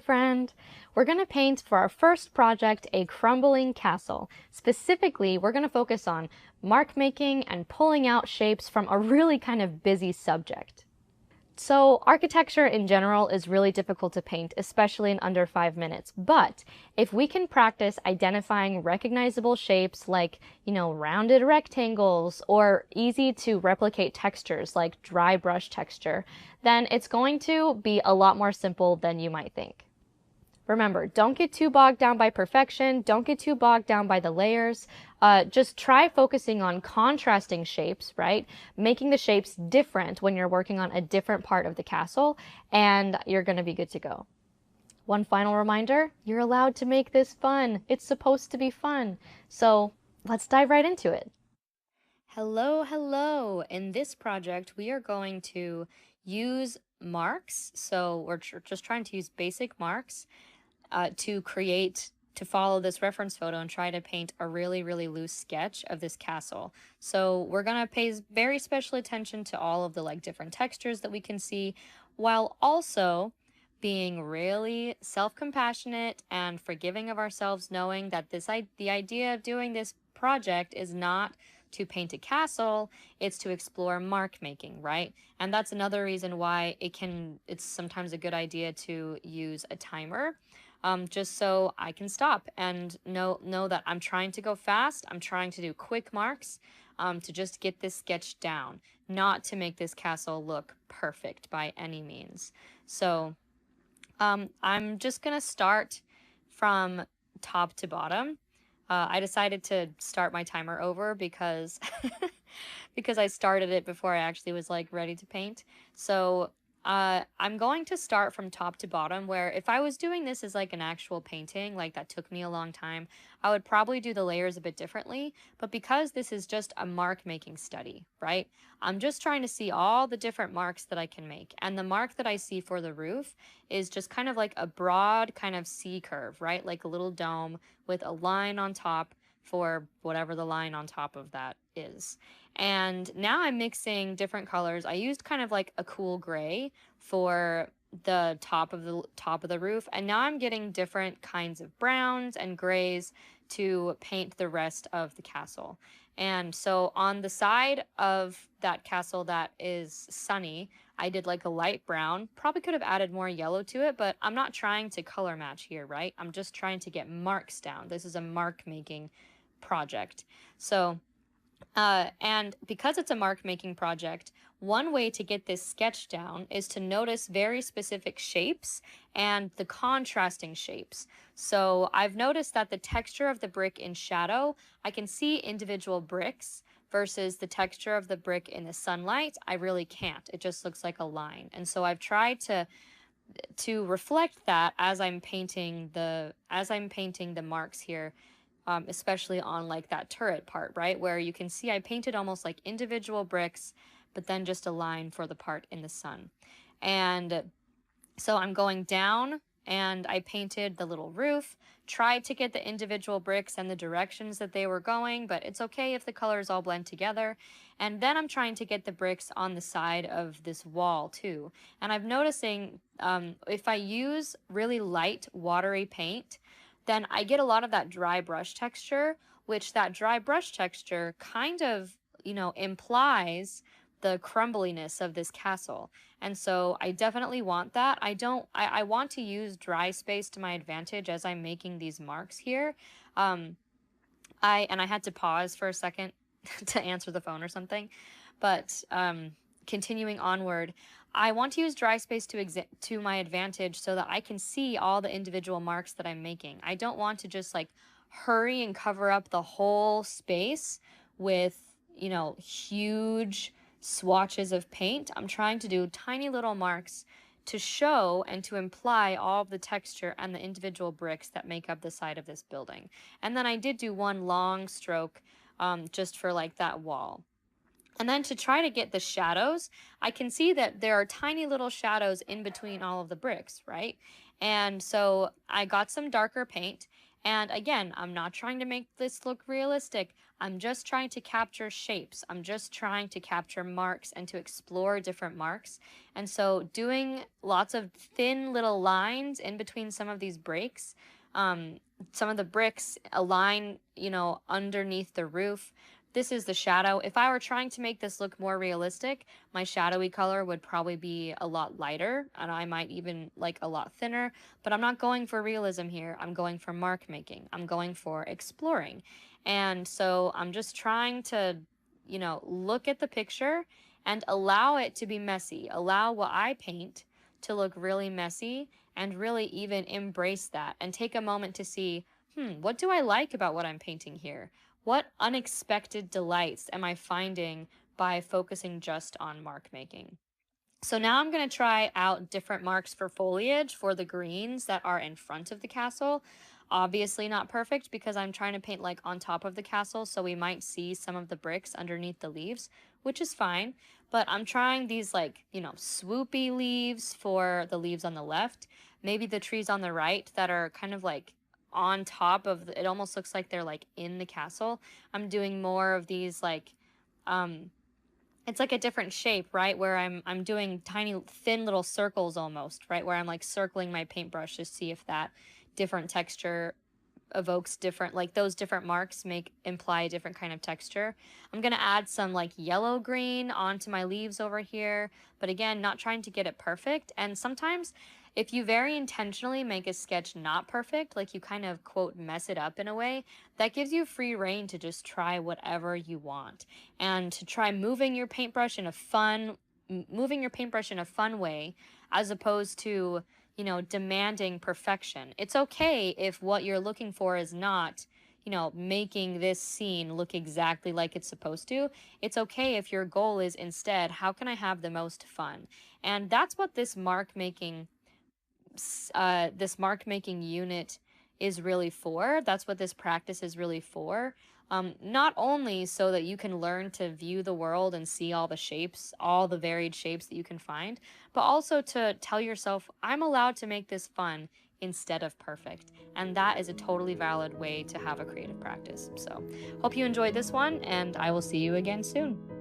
my friend. We're going to paint for our first project a crumbling castle. Specifically, we're going to focus on mark making and pulling out shapes from a really kind of busy subject. So architecture in general is really difficult to paint, especially in under 5 minutes. But if we can practice identifying recognizable shapes like, rounded rectangles or easy to replicate textures like dry brush texture, then it's going to be a lot more simple than you might think. Remember, don't get too bogged down by perfection. Don't get too bogged down by the layers. Just try focusing on contrasting shapes, right? Making the shapes different when you're working on a different part of the castle, and you're going to be good to go. One final reminder, you're allowed to make this fun. It's supposed to be fun. So let's dive right into it. Hello, hello. In this project, we are going to use marks. So we're just trying to use basic marks to follow this reference photo and try to paint a really, really loose sketch of this castle. So we're gonna pay very special attention to all of the different textures that we can see, while also being really self-compassionate and forgiving of ourselves, knowing that the idea of doing this project is not to paint a castle, it's to explore mark making, right? And that's another reason why it's sometimes a good idea to use a timer. Just so I can stop and know that I'm trying to go fast. I'm trying to do quick marks to just get this sketch down, not to make this castle look perfect by any means. So I'm just going to start from top to bottom. I decided to start my timer over because because I started it before I actually was ready to paint. So I'm going to start from top to bottom, where if I was doing this as an actual painting, that took me a long time, I would probably do the layers a bit differently. But because this is just a mark making study, right? I'm just trying to see all the different marks that I can make. And the mark that I see for the roof is just kind of like a broad kind of C curve, right? Like a little dome with a line on top for whatever the line on top of that is. And now I'm mixing different colors. I used kind of a cool gray for the top of the roof, and now I'm getting different kinds of browns and grays to paint the rest of the castle. And so on the side of that castle that is sunny, I did a light brown. Probably could have added more yellow to it, but I'm not trying to color match here, right? I'm just trying to get marks down. This is a mark making project. So and because it's a mark making project, one way to get this sketch down is to notice very specific shapes and the contrasting shapes. So I've noticed that the texture of the brick in shadow, I can see individual bricks, versus the texture of the brick in the sunlight, I really can't. It just looks like a line. And so I've tried to reflect that as I'm painting the marks here. Especially on that turret part, right? Where you can see I painted almost like individual bricks, but then just a line for the part in the sun. And so I'm going down and I painted the little roof, tried to get the individual bricks and the directions that they were going, but it's okay if the colors all blend together. And then I'm trying to get the bricks on the side of this wall too. And I'm noticing if I use really light watery paint, then I get a lot of that dry brush texture, which that dry brush texture kind of, implies the crumbliness of this castle. And so I definitely want that. I want to use dry space to my advantage as I'm making these marks here. I had to pause for a second to answer the phone or something, but continuing onward, I want to use dry space to my advantage so that I can see all the individual marks that I'm making. I don't want to just hurry and cover up the whole space with, huge swatches of paint. I'm trying to do tiny little marks to show and to imply all of the texture and the individual bricks that make up the side of this building. And then I did do one long stroke just for that wall. And then to try to get the shadows, I can see that there are tiny little shadows in between all of the bricks, right? And so I got some darker paint And again, I'm not trying to make this look realistic. I'm just trying to capture shapes. I'm just trying to capture marks and to explore different marks. And so doing lots of thin little lines in between some of these breaks, um, some of the bricks align, underneath the roof. This is the shadow. If I were trying to make this look more realistic, my shadowy color would probably be a lot lighter and I might even like a lot thinner, but I'm not going for realism here. I'm going for mark making. I'm going for exploring. And so I'm just trying to, look at the picture and allow it to be messy. Allow what I paint to look really messy and really even embrace that and take a moment to see, what do I like about what I'm painting here? What unexpected delights am I finding by focusing just on mark making? So now I'm going to try out different marks for foliage for the greens that are in front of the castle. Obviously not perfect because I'm trying to paint like on top of the castle, so we might see some of the bricks underneath the leaves, which is fine. But I'm trying these like, swoopy leaves for the leaves on the left, maybe the trees on the right that are kind of like on top of it almost looks like they're like in the castle. I'm doing more of these like um it's like a different shape, right? Where I'm doing tiny thin little circles almost, right? Where I'm like circling my paintbrush to see if that different texture evokes different, like those different marks make imply a different kind of texture. I'm going to add some like yellow green onto my leaves over here, but again, not trying to get it perfect. And sometimes if you very intentionally make a sketch not perfect, like you kind of quote mess it up in a way, that gives you free reign to just try whatever you want and to try moving your paintbrush in a fun way as opposed to demanding perfection. It's okay if what you're looking for is not, making this scene look exactly like it's supposed to. It's okay if your goal is instead, how can I have the most fun? And that's what this mark making unit is really for. That's what this practice is really for. Not only so that you can learn to view the world and see all the shapes, all the varied shapes that you can find, but also to tell yourself, I'm allowed to make this fun instead of perfect. And that is a totally valid way to have a creative practice. So, hope you enjoyed this one, and I will see you again soon.